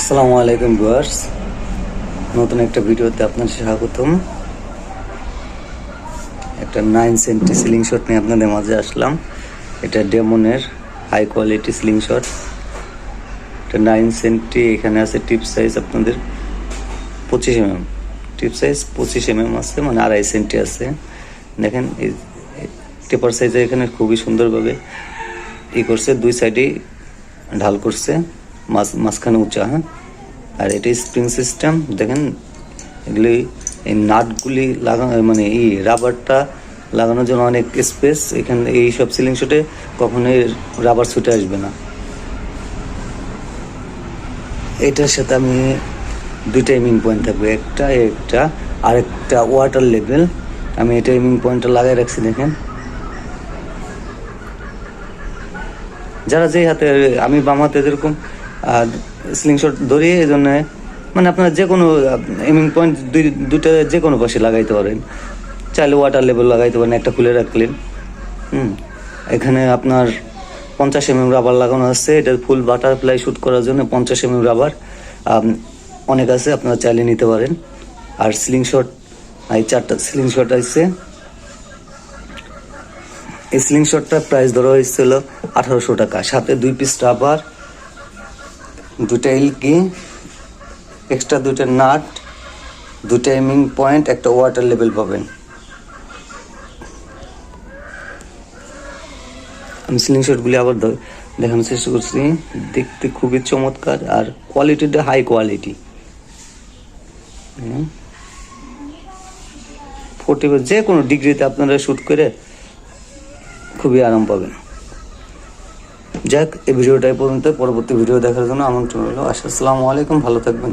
আসসালামু আলাইকুম ভিউয়ার্স, নতুন একটা ভিডিওতে আপনাদের স্বাগতম। একটা 9 সেন্টি সিলিং শট নিয়ে আপনাদের মাঝে আসলাম। এটা ডেমনের হাই কোয়ালিটি সিলিং শট। এটা 9 সেন্টি। এখানে আছে টিপ সাইজ আপনাদের 25 mm। টিপ সাইজ 25 mm আছে, মানে 2.5 সেন্টি আছে। দেখেন এই টেপার সাইজে এখানে খুবই সুন্দরভাবে করছে, দুই সাইডেই ঢাল করছে, মাঝখানে উঁচা। হ্যাঁ, আর এটা স্প্রিং সিস্টেম। দেখেন এগুলি এই নাটগুলি লাগানো, মানে এই রাবারটা লাগানোর জন্য অনেক স্পেস এখানে। এই সব সিলিং শটে কখনোই রাবার ছুটে আসবে না। এটার সাথে আমি দুইটা এমিং পয়েন্ট থাকবে, একটা আরেকটা ওয়াটার লেভেল। আমি এটা এমিং পয়েন্টটা লাগাই রাখছি। দেখেন যারা যেই হাতে, আমি বাম হাতে যেরকম সিলিং শট ধরি, এই জন্য মানে আপনার যে কোনো এমিং পয়েন্ট দুইটা যে কোনো পাশে লাগাইতে পারেন। চাইলে ওয়াটার লেভেল লাগাইতে পারেন, একটা খুলে রাখলেন। এখানে আপনার 50 mm রাবার লাগানো আছে। এটা ফুল বাটারফ্লাই শ্যুট করার জন্য 50 mm রাবার অনেক আছে, আপনারা চাইলে নিতে পারেন। আর সিলিং শট, এই 4টা সিলিং শট আছে। এই সিলিং শটটার প্রাইস ধরা হয়েছিল 1800 টাকা, সাথে 2 পিস রাবার, 2টা এলকি, এক্সট্রা 2টা নাট, 2টা এমিং পয়েন্ট, একটা ওয়াটার লেভেল পাবেন। আমি সিলিং শটগুলি আবার দেখানোর চেষ্টা করছি। দেখতে খুবই চমৎকার, আর কোয়ালিটিটা হাই কোয়ালিটি। 40 যে কোনো ডিগ্রিতে আপনারা শ্যুট করে খুবই আরাম পাবেন। যাক, এই ভিডিওটাই পর্যন্ত। পরবর্তী ভিডিও দেখার জন্য আমন্ত্রণ রইল। আসসালামু আলাইকুম, ভালো থাকবেন।